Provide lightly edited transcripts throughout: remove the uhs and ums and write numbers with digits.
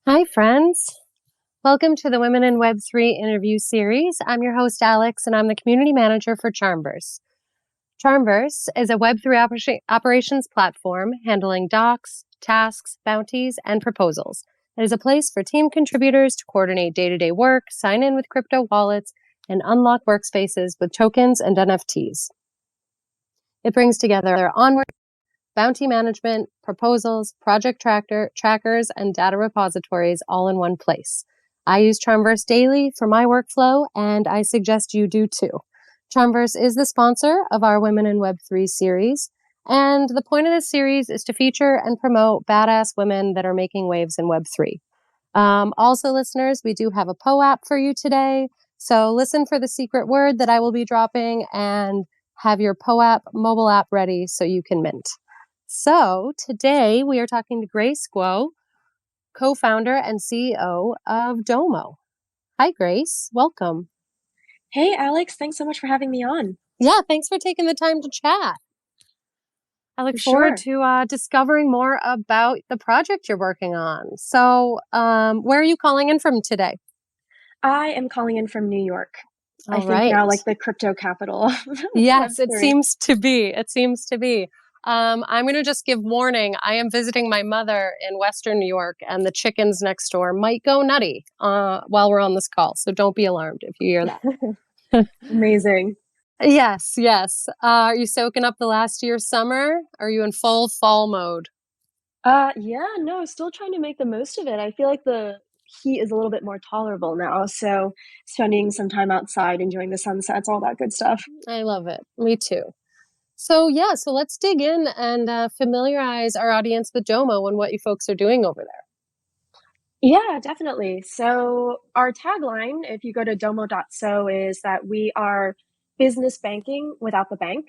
Hi, friends. Welcome to the Women in Web3 interview series. I'm your host, Alex, and I'm the community manager for CharmVerse. CharmVerse is a Web3 operations platform handling docs, tasks, bounties, and proposals. It is a place for team contributors to coordinate day-to-day work, sign in with crypto wallets, and unlock workspaces with tokens and NFTs. It brings together onward bounty management, proposals, project trackers, and data repositories all in one place. I use CharmVerse daily for my workflow, and I suggest you do too. CharmVerse is the sponsor of our Women in Web3 series, and the point of this series is to feature and promote badass women that are making waves in Web3. Also, listeners, we do have a POAP for you today, so listen for the secret word that I will be dropping and have your POAP mobile app ready so you can mint. So today we are talking to Grace Guo, co-founder and CEO of Domo. Hi, Grace. Welcome. Hey, Alex, thanks so much for having me on. Yeah, thanks for taking the time to chat. I look For forward sure. to discovering more about the project you're working on. So where are you calling in from today? I am calling in from New York. I All think now right. like the crypto capital of Yes, it Web3. seems to be. It seems to be. I'm going to just give warning. I am visiting my mother in Western New York, and the chickens next door might go nutty while we're on this call. So don't be alarmed if you hear that. Amazing. Yes, yes. Are you soaking up the last year's summer? Are you in full fall mode? Yeah, no, still trying to make the most of it. I feel like the heat is a little bit more tolerable now, so spending some time outside, enjoying the sunsets, all that good stuff. I love it. Me too. So let's dig in and familiarize our audience with Domo and what you folks are doing over there. Yeah, definitely. So our tagline, if you go to Domo.so, is that we are business banking without the bank.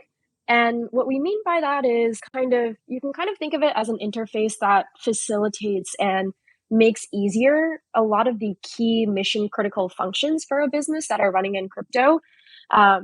And what we mean by that is you can kind of think of it as an interface that facilitates and makes easier a lot of the key mission critical functions for a business that are running in crypto.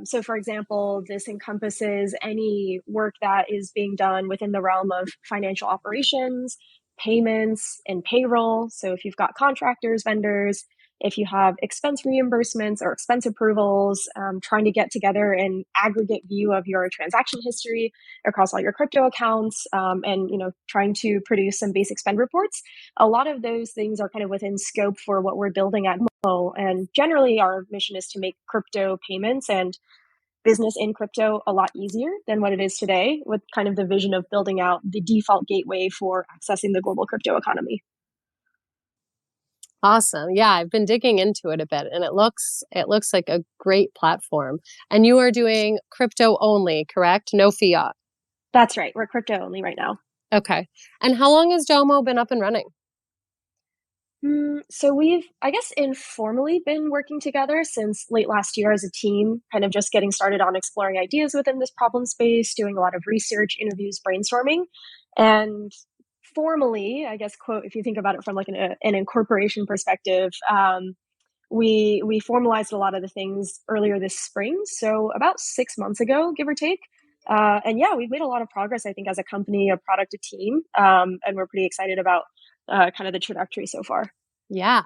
So, for example, this encompasses any work that is being done within the realm of financial operations, payments, and payroll. So if you've got contractors, vendors, if you have expense reimbursements or expense approvals, trying to get together an aggregate view of your transaction history across all your crypto accounts, and trying to produce some basic spend reports. A lot of those things are kind of within scope for what we're building at Mo. And generally, our mission is to make crypto payments and business in crypto a lot easier than what it is today, with kind of the vision of building out the default gateway for accessing the global crypto economy. Awesome. Yeah, I've been digging into it a bit and it looks like a great platform. And you are doing crypto only, correct? No fiat. That's right. We're crypto only right now. Okay. And how long has Domo been up and running? So we've, I guess, informally been working together since late last year as a team, kind of just getting started on exploring ideas within this problem space, doing a lot of research, interviews, brainstorming. And formally, I guess, quote, if you think about it from like an incorporation perspective, we formalized a lot of the things earlier this spring, so about 6 months ago, give or take. And yeah, we've made a lot of progress, I think, as a company, a product, a team, and we're pretty excited about kind of the trajectory so far. Yeah.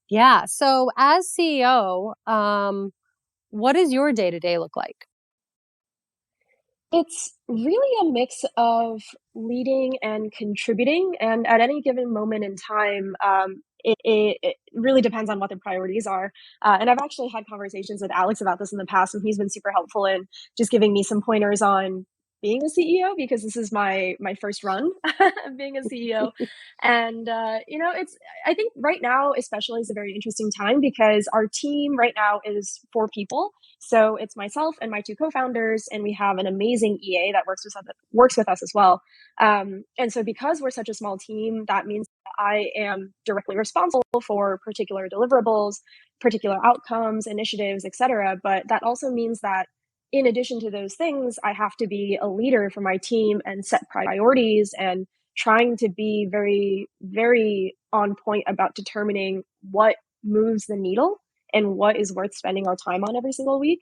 Yeah. So as CEO, what does your day-to-day look like? It's really a mix of leading and contributing, and at any given moment in time, it really depends on what the priorities are. And I've actually had conversations with Alex about this in the past, and he's been super helpful in just giving me some pointers on being a CEO because this is my first run of being a CEO. And it's I think right now especially is a very interesting time because our team right now is 4 people, so it's myself and my two co-founders, and we have an amazing EA that works with us as well. And so because we're such a small team, that means that I am directly responsible for particular deliverables, particular outcomes, initiatives, etc. But that also means that in addition to those things, I have to be a leader for my team and set priorities and trying to be very, very on point about determining what moves the needle and what is worth spending our time on every single week.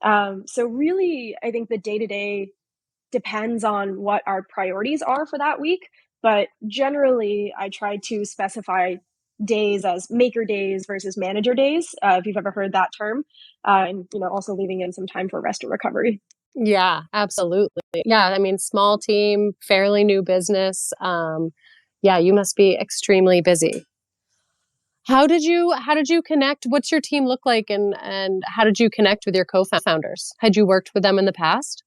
So really, I think the day to day depends on what our priorities are for that week. But generally, I try to specify days as maker days versus manager days, if you've ever heard that term, and also leaving in some time for rest and recovery. Yeah, absolutely. Yeah, I mean, small team, fairly new business. Yeah, you must be extremely busy. How did you connect? What's your team look like, and how did you connect with your co-founders? Had you worked with them in the past?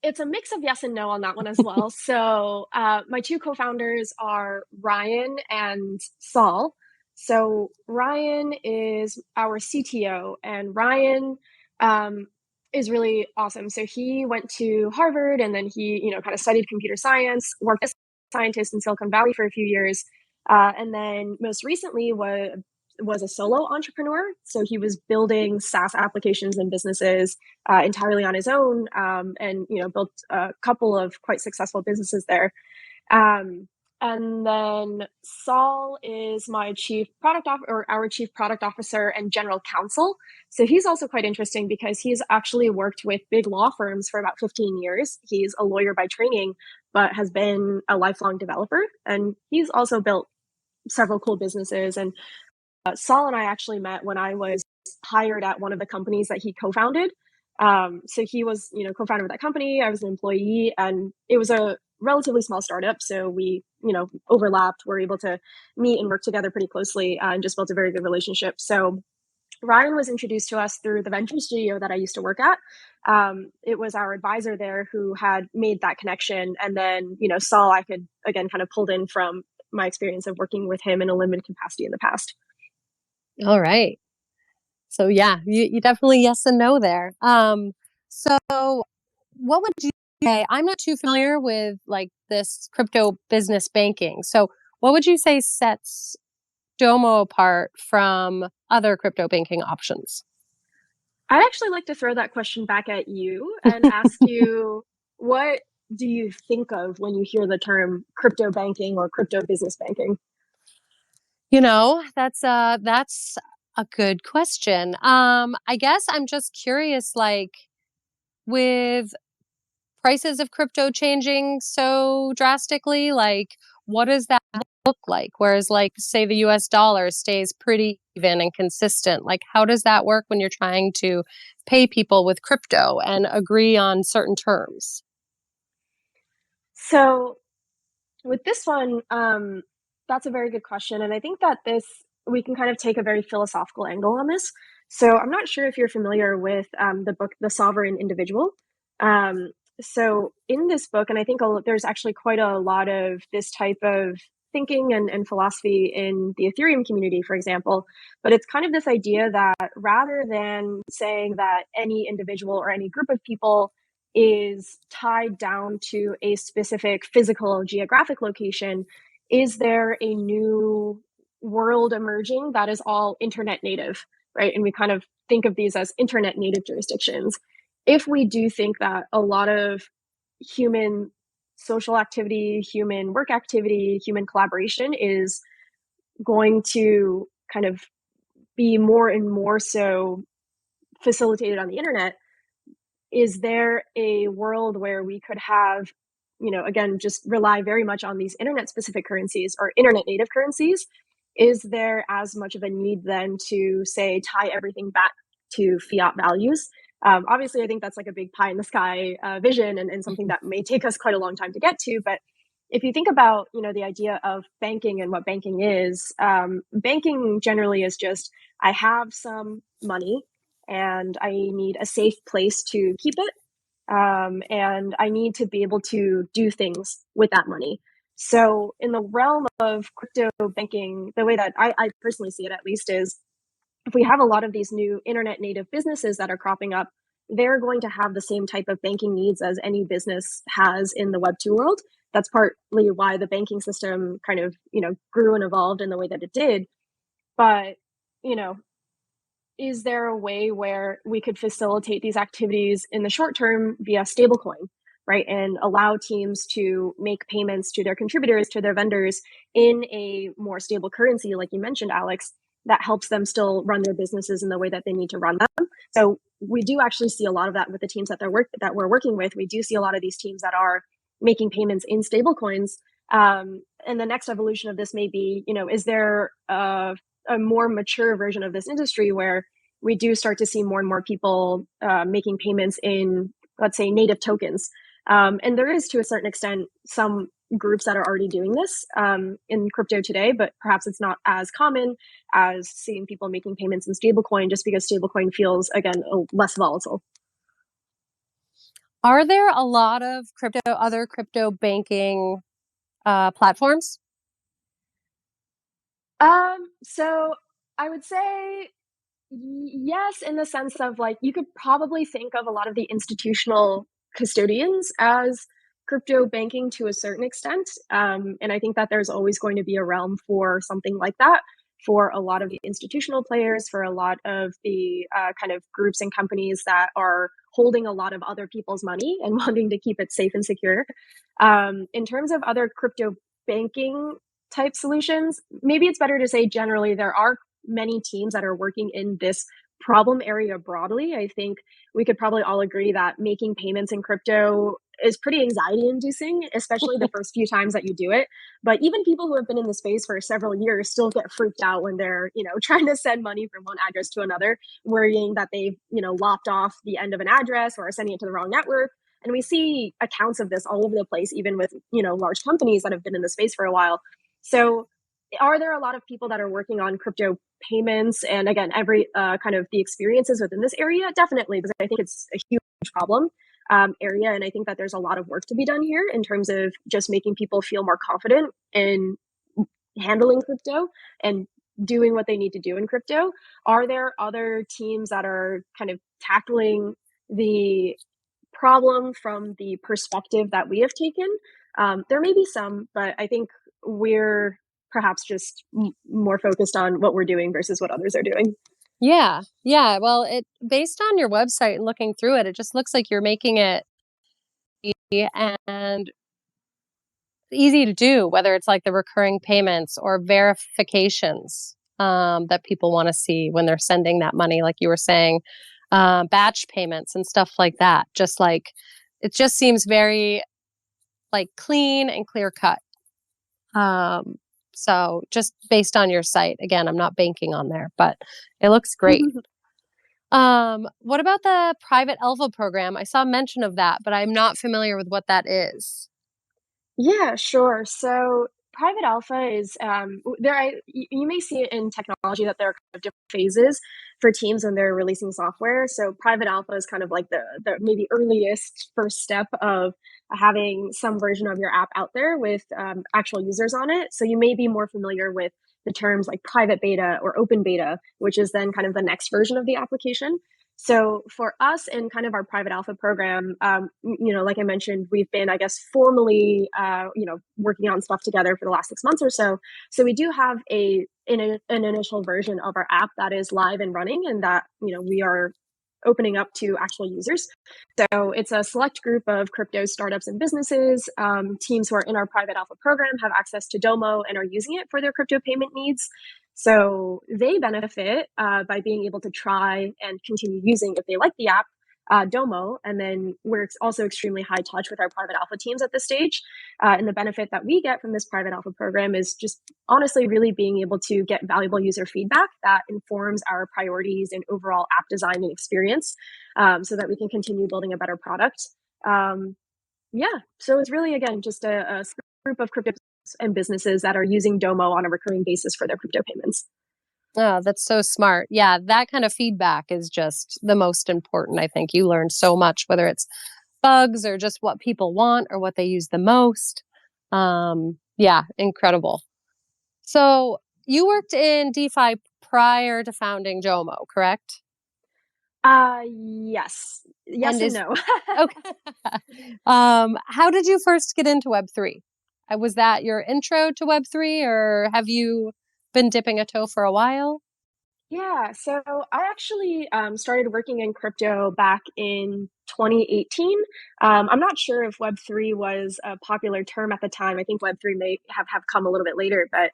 It's a mix of yes and no on that one as well. So my two co-founders are Ryan and Saul. So Ryan is our CTO, and Ryan um, is really awesome. So he went to Harvard, and then he, kind of studied computer science, worked as a scientist in Silicon Valley for a few years, and then most recently was a solo entrepreneur. So he was building SaaS applications and businesses entirely on his own, and built a couple of quite successful businesses there. Um, and then Saul is my our chief product officer and general counsel. So he's also quite interesting because he's actually worked with big law firms for about 15 years. He's a lawyer by training, but has been a lifelong developer. And he's also built several cool businesses. And Saul and I actually met when I was hired at one of the companies that he co-founded. So he was, co-founder of that company. I was an employee, and it was a relatively small startup. So we, overlapped. Were able to meet and work together pretty closely, and just built a very good relationship. So Ryan was introduced to us through the venture studio that I used to work at. It was our advisor there who had made that connection, and then, Saul, I could again kind of pulled in from my experience of working with him in a limited capacity in the past. All right. So yeah, you definitely yes and no there. So what would you say? I'm not too familiar with like this crypto business banking. So what would you say sets Domo apart from other crypto banking options? I'd actually like to throw that question back at you and ask you, what do you think of when you hear the term crypto banking or crypto business banking? That's a good question. I guess I'm just curious, like with prices of crypto changing so drastically, like what does that look like? Whereas like say the US dollar stays pretty even and consistent. Like how does that work when you're trying to pay people with crypto and agree on certain terms? So with this one, that's a very good question. And I think that we can kind of take a very philosophical angle on this. So I'm not sure if you're familiar with the book, The Sovereign Individual. Um, so in this book, and I think there's actually quite a lot of this type of thinking and philosophy in the Ethereum community, for example, but it's kind of this idea that rather than saying that any individual or any group of people is tied down to a specific physical geographic location, is there a new world emerging that is all internet native, right? And we kind of think of these as internet native jurisdictions. If we do think that a lot of human social activity, human work activity, human collaboration is going to kind of be more and more so facilitated on the internet, is there a world where we could have, again, just rely very much on these internet specific currencies or internet native currencies? Is there as much of a need then to say tie everything back to fiat values? Obviously, I think that's like a big pie in the sky vision, and something that may take us quite a long time to get to. But if you think about, the idea of banking and what banking is, banking generally is just, I have some money and I need a safe place to keep it. And I need to be able to do things with that money. So, in the realm of crypto banking, the way that I personally see it, at least, is if we have a lot of these new internet native businesses that are cropping up, they're going to have the same type of banking needs as any business has in the Web2 world. That's partly why the banking system kind of, grew and evolved in the way that it did. But, you know, is there a way where we could facilitate these activities in the short term via stablecoin, right? And allow teams to make payments to their contributors, to their vendors in a more stable currency, like you mentioned, Alex, that helps them still run their businesses in the way that they need to run them. So we do actually see a lot of that with the teams that we're working with. We do see a lot of these teams that are making payments in stablecoins. and the next evolution of this may be, is there a more mature version of this industry where we do start to see more and more people making payments in, let's say, native tokens. And there is, to a certain extent, some groups that are already doing this in crypto today, but perhaps it's not as common as seeing people making payments in stablecoin, just because stablecoin feels, again, less volatile. Are there a lot of other crypto banking platforms? So I would say yes, in the sense of like you could probably think of a lot of the institutional custodians as crypto banking to a certain extent. And I think that there's always going to be a realm for something like that for a lot of the institutional players, for a lot of the kind of groups and companies that are holding a lot of other people's money and wanting to keep it safe and secure. In terms of other crypto banking type solutions, maybe it's better to say generally there are many teams that are working in this problem area broadly. I think we could probably all agree that making payments in crypto is pretty anxiety inducing, especially the first few times that you do it. But even people who have been in the space for several years still get freaked out when they're, trying to send money from one address to another, worrying that they've, lopped off the end of an address or are sending it to the wrong network. And we see accounts of this all over the place, even with, large companies that have been in the space for a while. So are there a lot of people that are working on crypto payments and again every kind of the experiences within this area? Definitely, because I think it's a huge problem area, and I think that there's a lot of work to be done here in terms of just making people feel more confident in handling crypto and doing what they need to do in crypto. Are there other teams that are kind of tackling the problem from the perspective that we have taken? There may be some, but I think we're perhaps just more focused on what we're doing versus what others are doing. Yeah. Yeah. Well, it based on your website and looking through it, it just looks like you're making it easy and easy to do, whether it's like the recurring payments or verifications that people want to see when they're sending that money, like you were saying, batch payments and stuff like that. Just like it just seems very like clean and clear cut. Um, so just based on your site, again, I'm not banking on there, but it looks great. What about the private alpha program? I saw mention of that, but I'm not familiar with what that is. Yeah, sure. So private alpha is there. You may see it in technology that there are kind of different phases for teams when they're releasing software. So private alpha is kind of like the maybe earliest first step of having some version of your app out there with actual users on it. So you may be more familiar with the terms like private beta or open beta, which is then kind of the next version of the application. So for us in kind of our private alpha program, like I mentioned, we've been, I guess, formally, working on stuff together for the last 6 months or so. So we do have an initial version of our app that is live and running, and that we are opening up to actual users. So it's a select group of crypto startups and businesses. Teams who are in our private alpha program have access to Domo and are using it for their crypto payment needs. So they benefit by being able to try and continue using, if they like the app, Domo. And then we're also extremely high touch with our private alpha teams at this stage. And the benefit that we get from this private alpha program is just honestly really being able to get valuable user feedback that informs our priorities and overall app design and experience, so that we can continue building a better product. Yeah, so it's really, again, just a group of crypto and businesses that are using Domo on a recurring basis for their crypto payments. Oh, that's so smart. Yeah, that kind of feedback is just the most important. I think you learn so much, whether it's bugs or just what people want or what they use the most. Yeah, incredible. So you worked in DeFi prior to founding Jomo, correct? Yes. Yes And and is no. okay. How did you first get into Web3? Was that your intro to Web3, or have you been dipping a toe for a while? Yeah, so I actually started working in crypto back in 2018. I'm not sure if Web3 was a popular term at the time. I think Web3 may have come a little bit later, but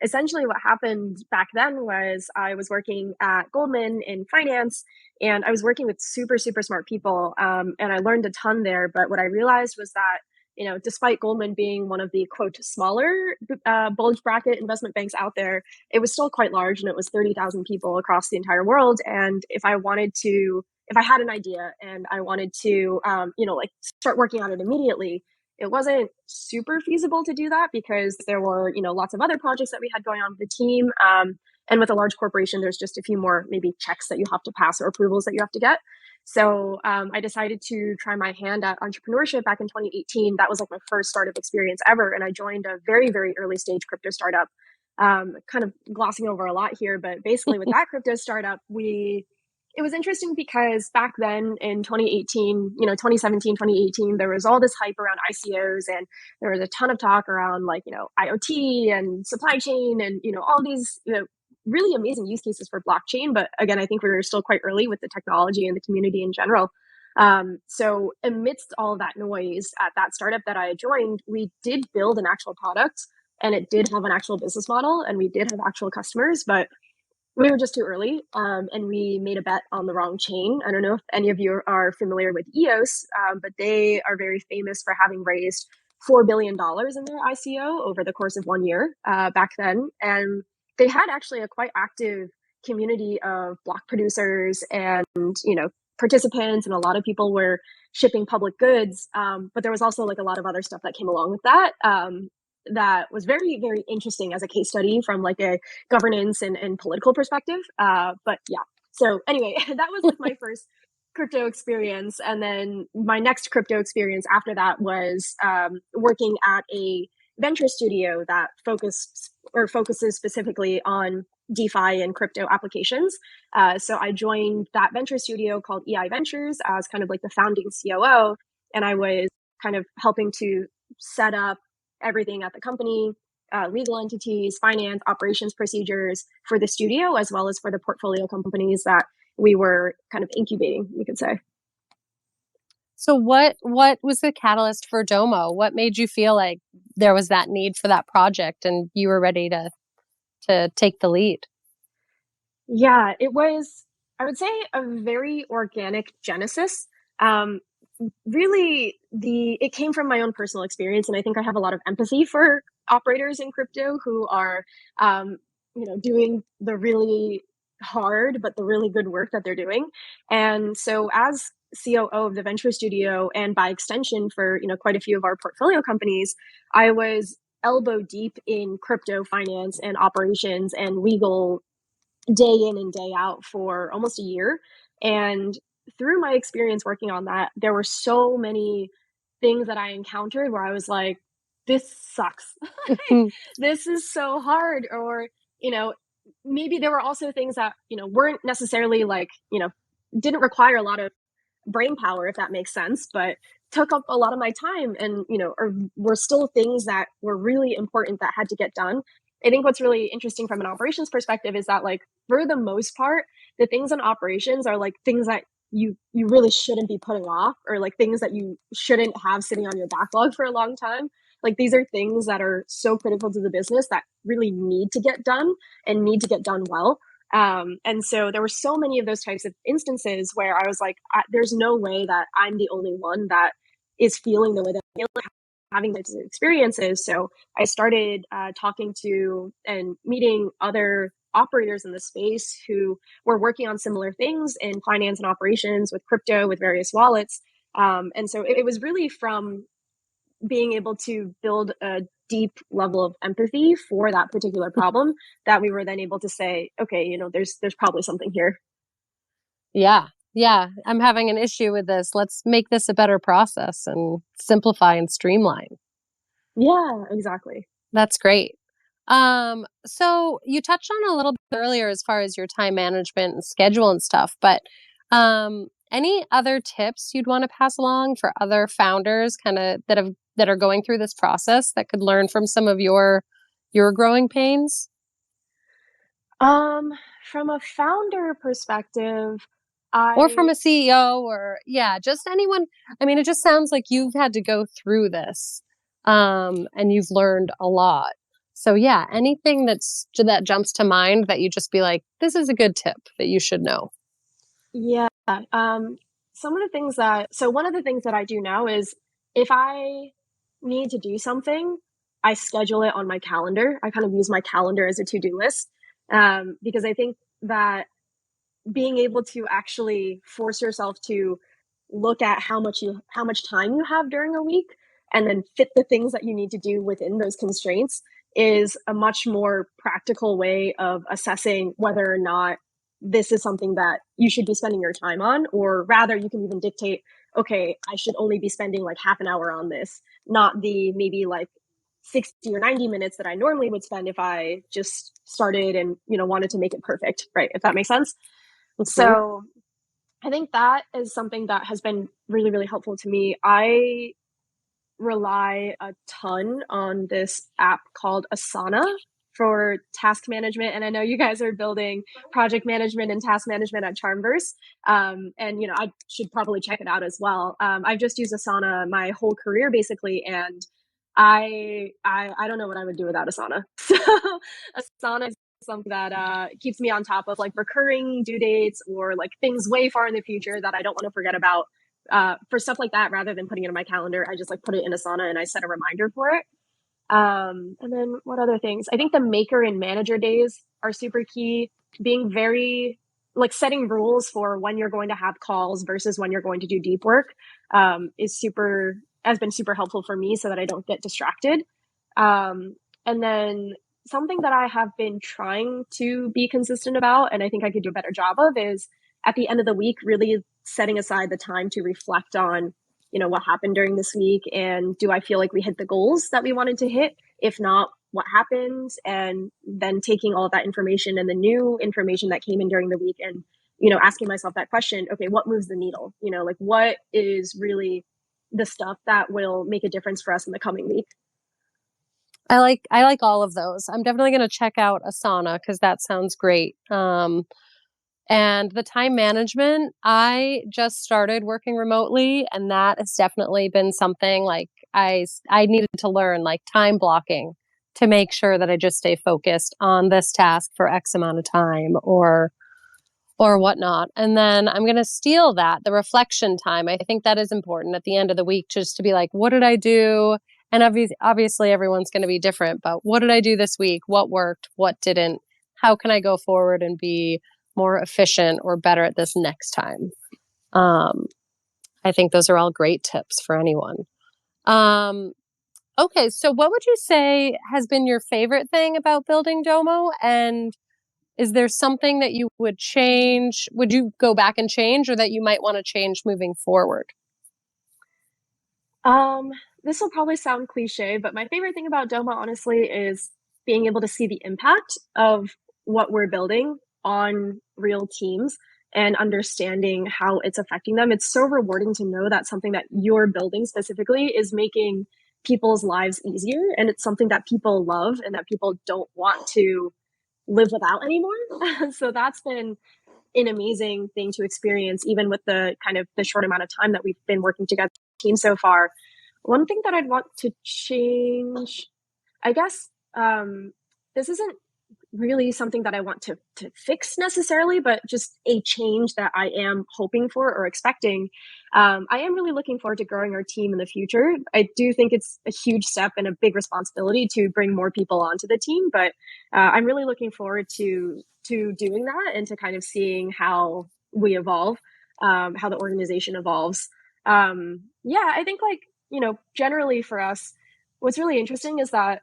essentially what happened back then was I was working at Goldman in finance, and I was working with super, super smart people, and I learned a ton there. But what I realized was that despite Goldman being one of the quote smaller bulge bracket investment banks out there, it was still quite large, and it was 30,000 people across the entire world. And if I had an idea and I wanted to, like start working on it immediately, it wasn't super feasible to do that because there were, lots of other projects that we had going on with the team. And with a large corporation, there's just a few more maybe checks that you have to pass or approvals that you have to get. So I decided to try my hand at entrepreneurship back in 2018. That was like my first startup experience ever. And I joined a very, very early stage crypto startup. Kind of glossing over a lot here, but basically with that crypto startup, it was interesting because back then in 2018, 2017, 2018, there was all this hype around ICOs, and there was a ton of talk around like, IoT and supply chain and, all these, really amazing use cases for blockchain. But again, I think we were still quite early with the technology and the community in general. So amidst all of that noise at that startup that I joined, we did build an actual product, and it did have an actual business model, and we did have actual customers, but we were just too early, and we made a bet on the wrong chain. I don't know if any of you are familiar with EOS, but they are very famous for having raised $4 billion in their ICO over the course of 1 year back then. And they had actually a quite active community of block producers and, participants, and a lot of people were shipping public goods. But there was also like a lot of other stuff that came along with that. That was very, very interesting as a case study from like a governance and political perspective. But yeah, so anyway, that was like my first crypto experience. And then my next crypto experience after that was working at a venture studio that focuses specifically on DeFi and crypto applications. So I joined that venture studio called EI Ventures as kind of like the founding COO. And I was kind of helping to set up everything at the company, legal entities, finance, operations procedures for the studio, as well as for the portfolio companies that we were kind of incubating, you could say. So what was the catalyst for Domo? What made you feel like there was that need for that project and you were ready to take the lead? Yeah, it was, I would say, a very organic genesis. Really, it came from my own personal experience, and I think I have a lot of empathy for operators in crypto who are, doing the really hard but the really good work that they're doing. And so, as COO of the venture studio, and by extension for quite a few of our portfolio companies, I was elbow deep in crypto finance and operations and legal day in and day out for almost a year. And through my experience working on that, there were so many things that I encountered where I was like, this sucks. This is so hard. Or, you know, maybe there were also things that, weren't necessarily like, didn't require a lot of brain power, if that makes sense, but took up a lot of my time, and or were still things that were really important that had to get done. I think what's really interesting from an operations perspective is that, like, for the most part, the things in operations are like things that you really shouldn't be putting off, or like things that you shouldn't have sitting on your backlog for a long time. Like, these are things that are so critical to the business that really need to get done, and need to get done well. And so there were so many of those types of instances where I was like, there's no way that I'm the only one that is feeling the way that I feel, having those experiences. So I started talking to and meeting other operators in the space who were working on similar things in finance and operations with crypto, with various wallets. And so it was really from being able to build a deep level of empathy for that particular problem that we were then able to say, okay, there's probably something here. Yeah. Yeah. I'm having an issue with this. Let's make this a better process and simplify and streamline. Yeah, exactly. That's great. So you touched on a little bit earlier as far as your time management and schedule and stuff, but any other tips you'd want to pass along for other founders kind of that are going through this process that could learn from some of your growing pains? From a founder perspective, Or from I a CEO, or yeah, just anyone. I mean, it just sounds like you've had to go through this, and you've learned a lot. So yeah, anything that jumps to mind that you just be like, this is a good tip that you should know. yeah, some of the things that so one of the things that I do now is if I need to do something, I schedule it on my calendar. I kind of use my calendar as a to-do list, because I think that being able to actually force yourself to look at how much time you have during a week and then fit the things that you need to do within those constraints is a much more practical way of assessing whether or not this is something that you should be spending your time on, or rather you can even dictate, okay, I should only be spending like half an hour on this, not the maybe like 60 or 90 minutes that I normally would spend if I just started and wanted to make it perfect, right? If that makes sense. Mhm. So I think that is something that has been really, really helpful to me. I rely a ton on this app called Asana for task management. And I know you guys are building project management and task management at CharmVerse. And I should probably check it out as well. I've just used Asana my whole career basically, and I don't know what I would do without Asana. So Asana is something that keeps me on top of like recurring due dates or like things way far in the future that I don't want to forget about. For stuff like that, rather than putting it in my calendar, I just like put it in Asana and I set a reminder for it. And then what other things? I think the maker and manager days are super key. Being very like setting rules for when you're going to have calls versus when you're going to do deep work is super has been super helpful for me so that I don't get distracted. And then something that I have been trying to be consistent about, and I think I could do a better job of, is at the end of the week, really setting aside the time to reflect on what happened during this week, and do I feel like we hit the goals that we wanted to hit? If not, what happened? And then taking all of that information and the new information that came in during the week, and asking myself that question, okay, what moves the needle? Like what is really the stuff that will make a difference for us in the coming week? I like all of those. I'm definitely going to check out Asana because that sounds great. And the time management, I just started working remotely, and that has definitely been something like I needed to learn, like time blocking, to make sure that I just stay focused on this task for X amount of time or whatnot. And then I'm going to steal that, the reflection time. I think that is important at the end of the week, just to be like, what did I do? And obviously everyone's going to be different, but what did I do this week? What worked? What didn't? How can I go forward and be more efficient or better at this next time? Um, I think those are all great tips for anyone. Um, okay, so what would you say has been your favorite thing about building Domo? And is there something that you would change? Would you go back and change, or that you might want to change moving forward? Um, this will probably sound cliche, but my favorite thing about Doma, honestly, is being able to see the impact of what we're building on real teams and understanding how it's affecting them. It's so rewarding to know that something that you're building specifically is making people's lives easier, and it's something that people love and that people don't want to live without anymore. So that's been an amazing thing to experience, even with the kind of the short amount of time that we've been working together team so far. One thing that I'd want to change, I guess, this isn't really something that I want to fix necessarily, but just a change that I am hoping for or expecting. I am really looking forward to growing our team in the future. I do think it's a huge step and a big responsibility to bring more people onto the team, but I'm really looking forward to doing that and to kind of seeing how we evolve, how the organization evolves. Yeah, I think like generally for us, what's really interesting is that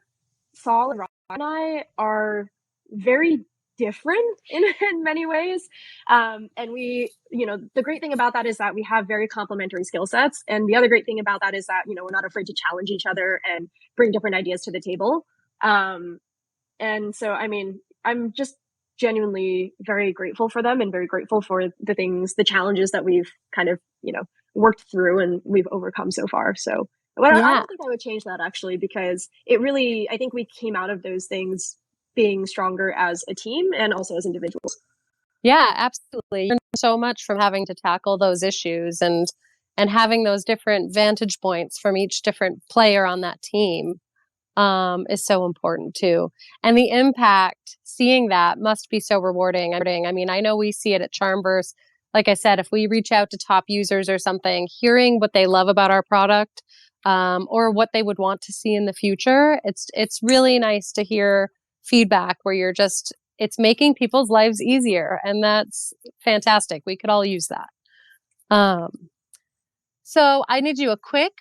Saul and Rob and I are very different in many ways. And the great thing about that is that we have very complementary skill sets. And the other great thing about that is that, we're not afraid to challenge each other and bring different ideas to the table. And so, I mean, I'm just genuinely very grateful for them and very grateful for the challenges that we've kind of, worked through and we've overcome so far. So, well, I Yeah, don't think I would change that actually, because I think we came out of those things being stronger as a team and also as individuals. yeah, absolutely. You learn so much from having to tackle those issues and having those different vantage points from each different player on that team is so important too. And the impact, seeing that must be so rewarding. I mean, I know we see it at CharmVerse. Like I said, if we reach out to top users or something, hearing what they love about our product, or what they would want to see in the future. It's really nice to hear feedback where it's making people's lives easier, and that's fantastic. We could all use that. So I need you a quick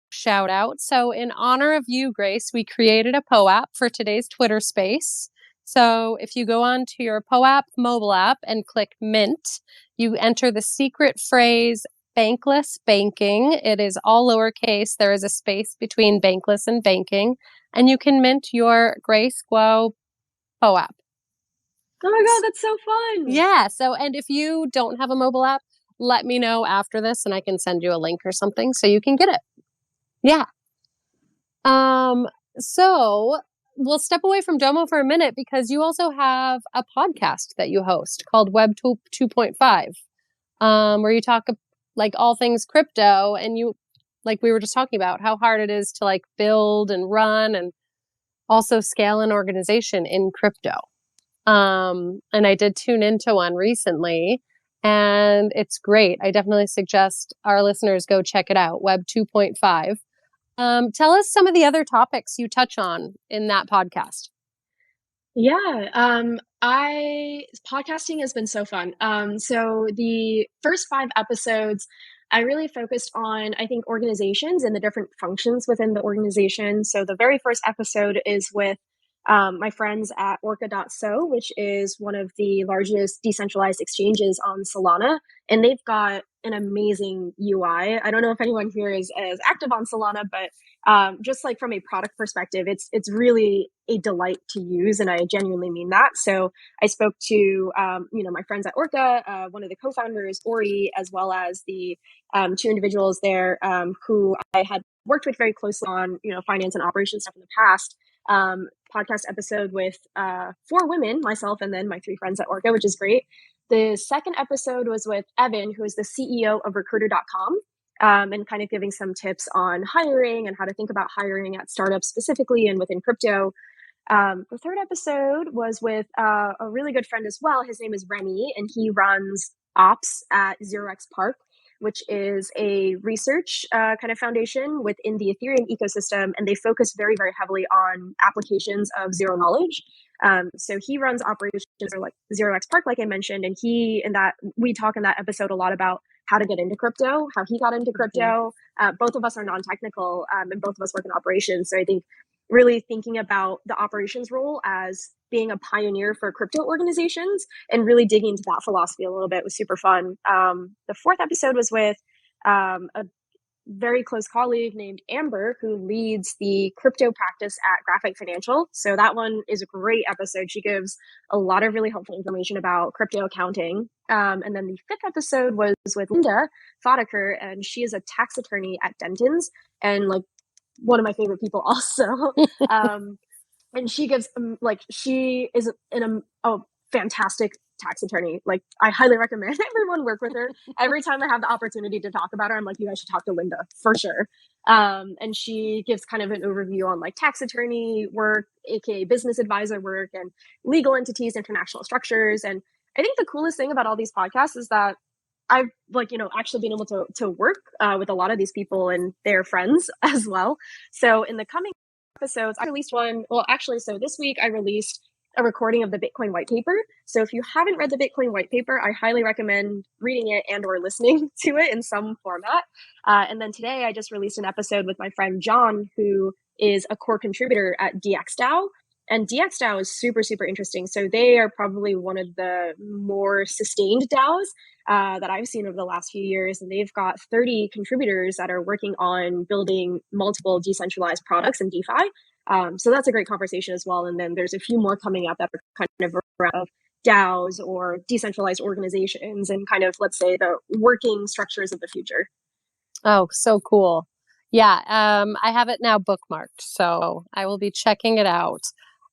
shout out. So in honor of you, Grace, we created a app for today's Twitter space. So if you go on to your app mobile app and click Mint, you enter the secret phrase bankless banking. It is all lowercase. There is a space between bankless and banking, and you can mint your Grace Guo app. Oh my God, that's so fun. Yeah. So, and if you don't have a mobile app, let me know after this and I can send you a link or something so you can get it. Yeah. So we'll step away from Domo for a minute because you also have a podcast that you host called Web 2.5, where you talk like all things crypto, and you, like we were just talking about, how hard it is to like build and run and also scale an organization in crypto. And I did tune into one recently and it's great. I definitely suggest our listeners go check it out, Web 2.5. Tell us some of the other topics you touch on in that podcast. Yeah, podcasting has been so fun. So the first 5 episodes, I really focused on, I think, organizations and the different functions within the organization. So the very first episode is with my friends at Orca.so, which is one of the largest decentralized exchanges on Solana. And they've got an amazing UI. I don't know if anyone here is active on Solana, but just like from a product perspective, it's really a delight to use, and I genuinely mean that. So I spoke to my friends at Orca, one of the co-founders, Ori, as well as the 2 individuals there who I had worked with very closely on finance and operations stuff in the past. Podcast episode with 4 women, myself, and then my 3 friends at Orca, which is great. The second episode was with Evan, who is the CEO of Recruiter.com. And kind of giving some tips on hiring and how to think about hiring at startups specifically and within crypto. The third episode was with a really good friend as well. His name is Remy, and he runs ops at 0x Park, which is a research kind of foundation within the Ethereum ecosystem. And they focus very, very heavily on applications of zero knowledge. So he runs operations for like 0x Park, like I mentioned, and we talk in that episode a lot about how to get into crypto, how he got into crypto. Both of us are non-technical, and both of us work in operations. So I think really thinking about the operations role as being a pioneer for crypto organizations and really digging into that philosophy a little bit was super fun. The fourth episode was with a very close colleague named Amber, who leads the crypto practice at Graphic Financial. So that one is a great episode. She gives a lot of really helpful information about crypto accounting. And then the fifth episode was with Linda Fodaker, and she is a tax attorney at Denton's and like one of my favorite people also. And she gives she is a fantastic tax attorney. Like I highly recommend everyone work with her. Every time I have the opportunity to talk about her, I'm like, you guys should talk to Linda for sure. And she gives kind of an overview on like tax attorney work, aka business advisor work, and legal entities, international structures. And I think the coolest thing about all these podcasts is that I've actually been able to work with a lot of these people and their friends as well. So in the coming episodes, I released one. Well, actually, so this week I released a recording of the Bitcoin white paper. So if you haven't read the Bitcoin white paper, I highly recommend reading it and or listening to it in some format. And then today I just released an episode with my friend John, who is a core contributor at DXDAO. And DXDAO is super, super interesting. So they are probably one of the more sustained DAOs that I've seen over the last few years. And they've got 30 contributors that are working on building multiple decentralized products in DeFi. So that's a great conversation as well. And then there's a few more coming up that are kind of around DAOs or decentralized organizations and kind of, let's say, the working structures of the future. Oh, so cool. Yeah, I have it now bookmarked, so I will be checking it out.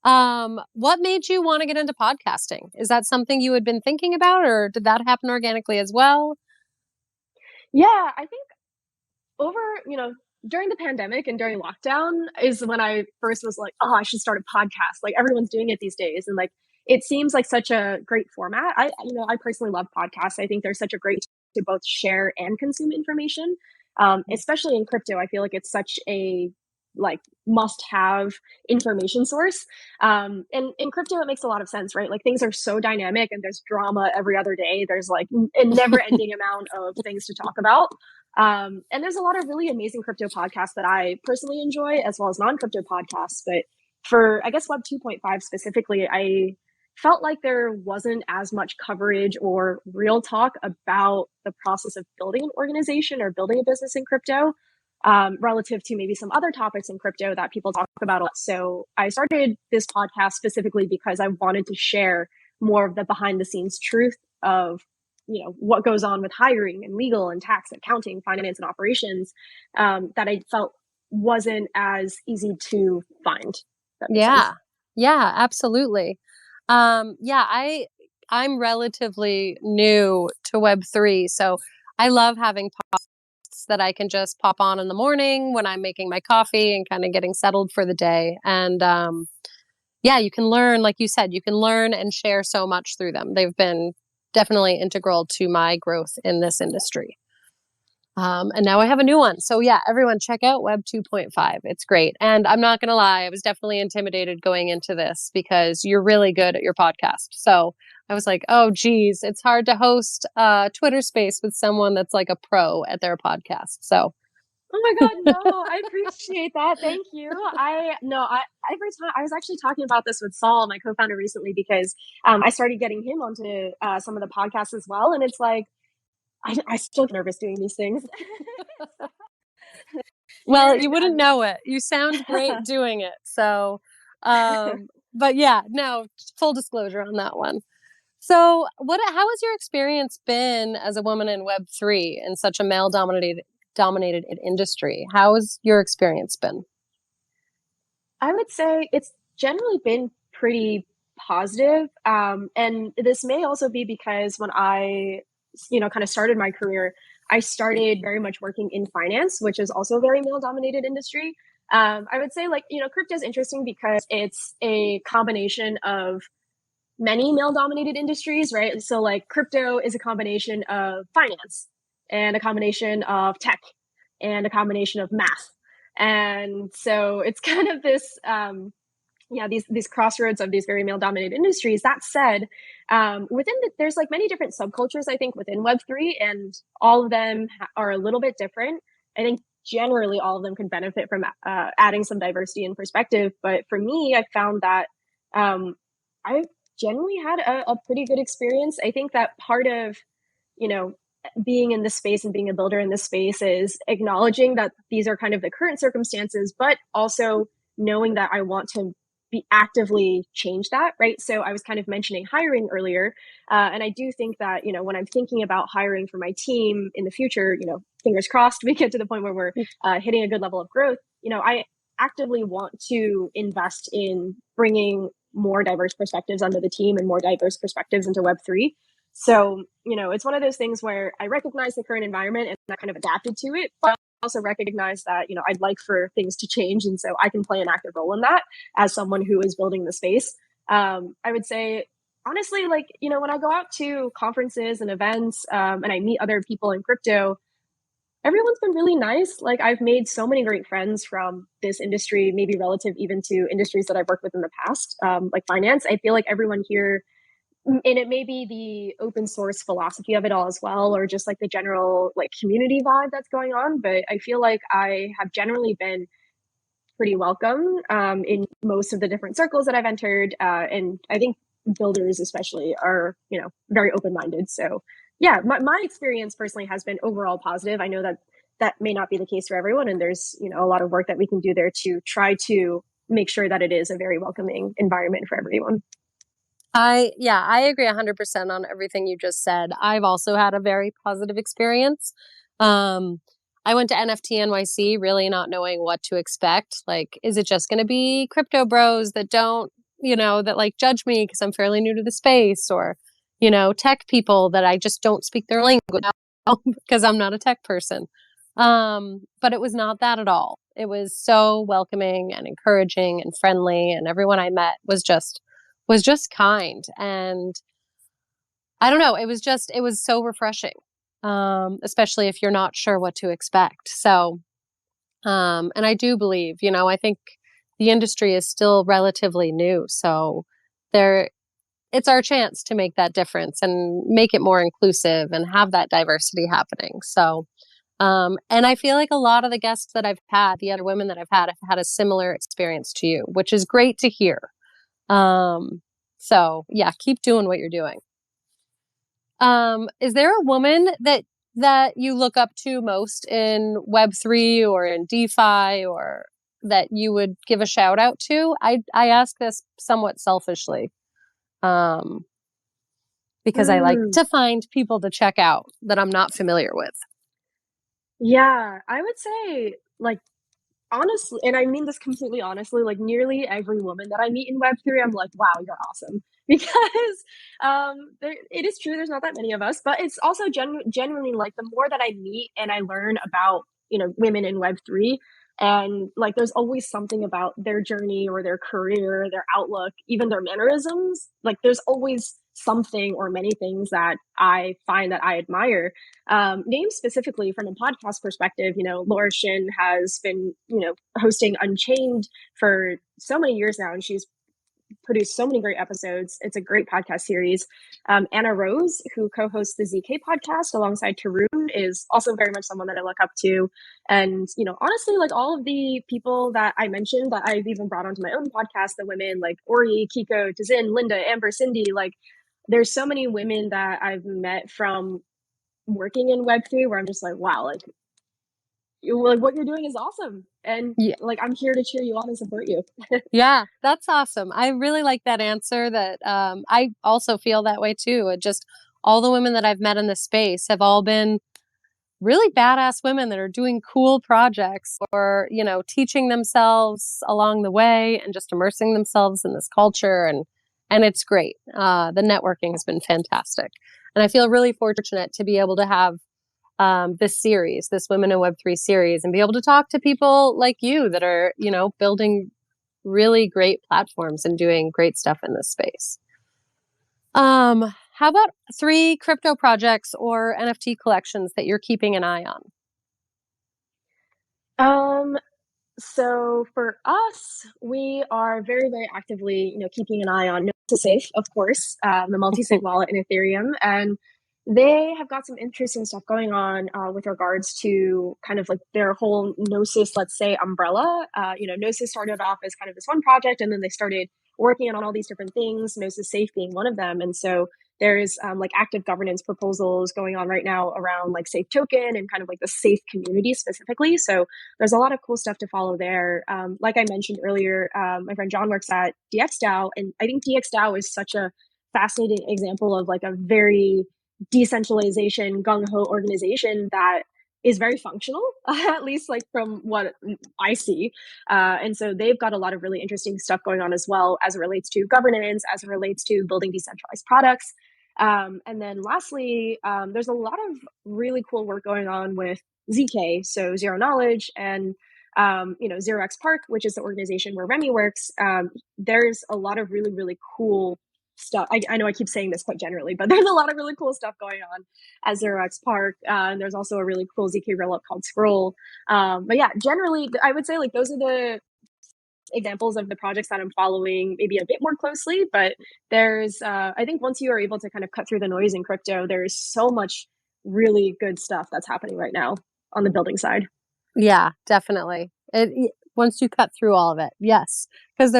What made you want to get into podcasting? Is that something you had been thinking about, or did that happen organically as well? Yeah, I think over, during the pandemic and during lockdown is when I first was like, oh, I should start a podcast. Like everyone's doing it these days. And like, it seems like such a great format. I personally love podcasts. I think they're such a great to both share and consume information. especially in crypto. I feel like it's such a like must have information source. And in crypto, it makes a lot of sense, right? Like things are so dynamic and there's drama every other day. There's like a never ending amount of things to talk about. And there's a lot of really amazing crypto podcasts that I personally enjoy, as well as non crypto podcasts. But for, I guess, Web 2.5 specifically, I felt like there wasn't as much coverage or real talk about the process of building an organization or building a business in crypto, relative to maybe some other topics in crypto that people talk about a lot. So I started this podcast specifically because I wanted to share more of the behind the scenes truth of what goes on with hiring and legal and tax, accounting, finance, and operations, that I felt wasn't as easy to find. That makes sense. Yeah, absolutely. I'm relatively new to Web3, so I love having podcasts that I can just pop on in the morning when I'm making my coffee and kind of getting settled for the day. And yeah, you can learn, like you said, you can learn and share so much through them. They've been definitely integral to my growth in this industry. And now I have a new one. So yeah, everyone check out Web 2.5. It's great. And I'm not going to lie, I was definitely intimidated going into this because you're really good at your podcast. So I was like, oh, geez, it's hard to host a Twitter space with someone that's like a pro at their podcast. So Oh my God, no, I appreciate that. Thank you. I every time I was actually talking about this with Saul, my co-founder, recently because I started getting him onto some of the podcasts as well, and it's like I still get nervous doing these things. well, you wouldn't know it. You sound great doing it. So, but yeah, no, full disclosure on that one. So, how has your experience been as a woman in Web3 in such a male dominated industry? How has your experience been? I would say it's generally been pretty positive. And this may also be because when I, kind of started my career, I started very much working in finance, which is also a very male dominated industry. I would say, like, crypto is interesting because it's a combination of many male dominated industries, right? So, like, crypto is a combination of finance and a combination of tech and a combination of math. And so it's kind of this, these crossroads of these very male dominated industries. That said, there's like many different subcultures, I think, within Web3, and all of them are a little bit different. I think generally all of them can benefit from adding some diversity and perspective. But for me, I found that I've generally had a pretty good experience. I think that part of, you know, being in this space and being a builder in this space is acknowledging that these are kind of the current circumstances, but also knowing that I want to be actively change that, right? So I was kind of mentioning hiring earlier, and I do think that when I'm thinking about hiring for my team in the future, fingers crossed we get to the point where we're hitting a good level of growth. I actively want to invest in bringing more diverse perspectives onto the team and more diverse perspectives into Web3. So, it's one of those things where I recognize the current environment and I kind of adapted to it, but I also recognize that, I'd like for things to change. And so I can play an active role in that as someone who is building the space. I would say, honestly, like, when I go out to conferences and events, and I meet other people in crypto, everyone's been really nice. Like, I've made so many great friends from this industry, maybe relative even to industries that I've worked with in the past, like finance. I feel like everyone here, and it may be the open source philosophy of it all as well, or just like the general like community vibe that's going on. But I feel like I have generally been pretty welcome in most of the different circles that I've entered. And I think builders especially are, very open-minded. So yeah, my experience personally has been overall positive. I know that that may not be the case for everyone. And there's, a lot of work that we can do there to try to make sure that it is a very welcoming environment for everyone. I agree 100% on everything you just said. I've also had a very positive experience. I went to NFT NYC really not knowing what to expect. Like, is it just going to be crypto bros that don't, that like judge me because I'm fairly new to the space, or, tech people that I just don't speak their language because I'm not a tech person. But it was not that at all. It was so welcoming and encouraging and friendly, and everyone I met was just kind. And I don't know, it was so refreshing. especially if you're not sure what to expect. So, and I do believe, I think the industry is still relatively new. So there, it's our chance to make that difference and make it more inclusive and have that diversity happening. So, and I feel like a lot of the guests that I've had, the other women that I've have had a similar experience to you, which is great to hear. So yeah, keep doing what you're doing. Is there a woman that you look up to most in Web3 or in DeFi or that you would give a shout out to? I ask this somewhat selfishly, because I like Mm. to find people to check out that I'm not familiar with. Yeah, I would say, like, honestly, and I mean this completely honestly, like, nearly every woman that I meet in Web3, I'm like, "Wow, you're awesome." Because, there it is true, there's not that many of us, but it's also genuinely, like, the more that I meet and I learn about, women in Web3, and, like, there's always something about their journey or their career, their outlook, even their mannerisms, like, there's always something or many things that I find that I admire. Names specifically from a podcast perspective, Laura Shin has been, hosting Unchained for so many years now, and she's produced so many great episodes. It's a great podcast series. Anna Rose, who co-hosts the ZK podcast alongside Tarun, is also very much someone that I look up to. And, honestly, like all of the people that I mentioned that I've even brought onto my own podcast, the women like Ori, Kiko, Tazin, Linda, Amber, Cindy, like there's so many women that I've met from working in Web3 where I'm just like, wow, like what you're doing is awesome. And Yeah. like, I'm here to cheer you on and support you. Yeah, that's awesome. I really like that answer that I also feel that way too. Just all the women that I've met in this space have all been really badass women that are doing cool projects or, teaching themselves along the way and just immersing themselves in this culture. And it's great. The networking has been fantastic. And I feel really fortunate to be able to have this series, this Women in Web3 series, and be able to talk to people like you that are, building really great platforms and doing great stuff in this space. How about 3 crypto projects or NFT collections that you're keeping an eye on? Um, So for us, we are very, very actively, keeping an eye on Gnosis Safe, of course, the multi-sig wallet in Ethereum, and they have got some interesting stuff going on with regards to kind of like their whole Gnosis, let's say, umbrella. Gnosis started off as kind of this one project, and then they started working on all these different things. Gnosis Safe being one of them, and so there's like active governance proposals going on right now around like Safe Token and kind of like the Safe community specifically. So there's a lot of cool stuff to follow there. Like I mentioned earlier, my friend John works at DXDAO, and I think DXDAO is such a fascinating example of like a very decentralization gung ho organization that is very functional, at least like from what I see. And so they've got a lot of really interesting stuff going on as well as it relates to governance, as it relates to building decentralized products. And then lastly, there's a lot of really cool work going on with ZK, so Zero Knowledge, and 0x Park, which is the organization where Remy works. There's a lot of really, really cool stuff. I know I keep saying this quite generally, but there's a lot of really cool stuff going on at 0x Park. And there's also a really cool ZK rollup called Scroll. But yeah, generally, I would say like those are the examples of the projects that I'm following maybe a bit more closely. But there's, I think once you are able to kind of cut through the noise in crypto, there's so much really good stuff that's happening right now on the building side. Yeah, definitely. Once you cut through all of it, yes, because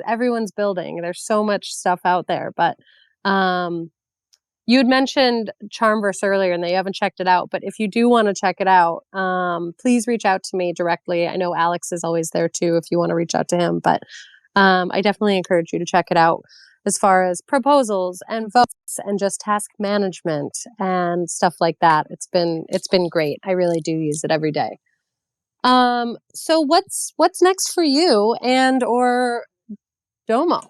everyone's building. There's so much stuff out there. But you had mentioned CharmVerse earlier, and that you haven't checked it out. But if you do want to check it out, please reach out to me directly. I know Alex is always there too if you want to reach out to him. But I definitely encourage you to check it out as far as proposals and votes and just task management and stuff like that. It's been great. I really do use it every day. So what's next for you and or Domo?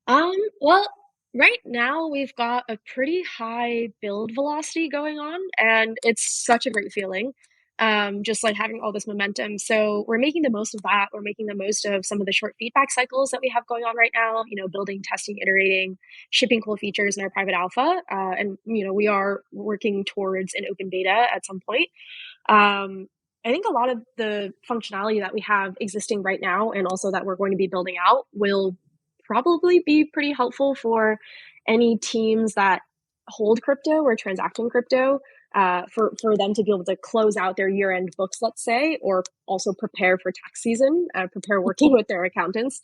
Well, right now we've got a pretty high build velocity going on, and it's such a great feeling. just like having all this momentum. So we're making the most of that. We're making the most of some of the short feedback cycles that we have going on right now, building, testing, iterating, shipping cool features in our private alpha. And we are working towards an open beta at some point. I think a lot of the functionality that we have existing right now and also that we're going to be building out will probably be pretty helpful for any teams that hold crypto or transact in crypto, for them to be able to close out their year-end books, let's say, or also prepare for tax season, prepare working with their accountants.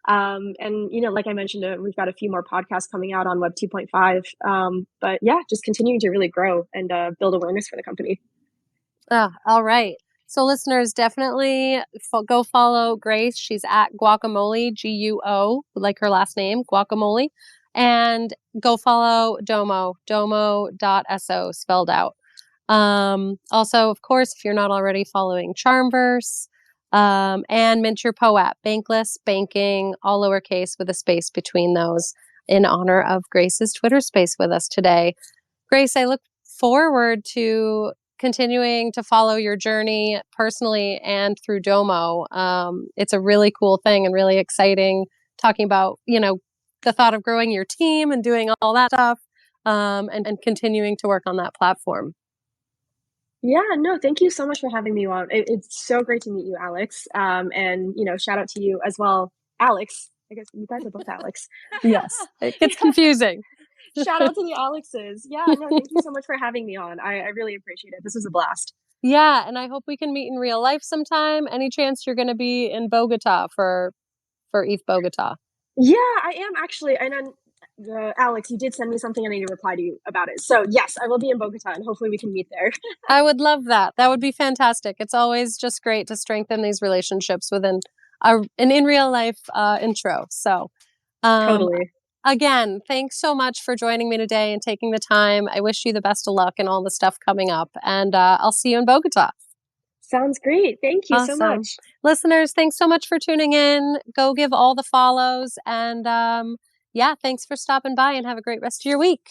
And like I mentioned, we've got a few more podcasts coming out on Web 2.5. But yeah, just continuing to really grow and build awareness for the company. All right. So listeners, definitely go follow Grace. She's at Guacamole, Guo, like her last name, Guacamole. And go follow Domo.so, spelled out. Also, of course, if you're not already following CharmVerse, and mint your PO app, bankless, banking, all lowercase with a space between those, in honor of Grace's Twitter space with us today. Grace, I look forward to continuing to follow your journey personally and through Domo. It's a really cool thing and really exciting, talking about, the thought of growing your team and doing all that stuff, and continuing to work on that platform. Yeah, no, thank you so much for having me on. It's so great to meet you, Alex. And shout out to you as well, Alex. I guess you guys are both Alex. Yes, it gets confusing. Shout out to the Alexes. Yeah, no, thank you so much for having me on. I really appreciate it. This was a blast. Yeah, and I hope we can meet in real life sometime. Any chance you're going to be in Bogota for ETH Bogota? Yeah, I am actually. And then, Alex, you did send me something. I need to reply to you about it. So yes, I will be in Bogota, and hopefully we can meet there. I would love that. That would be fantastic. It's always just great to strengthen these relationships within an in real life intro. So, Totally. again, thanks so much for joining me today and taking the time. I wish you the best of luck and all the stuff coming up. And I'll see you in Bogota. Sounds great. Thank you so Awesome. much. Listeners, thanks so much for tuning in. Go give all the follows. And yeah, thanks for stopping by and have a great rest of your week.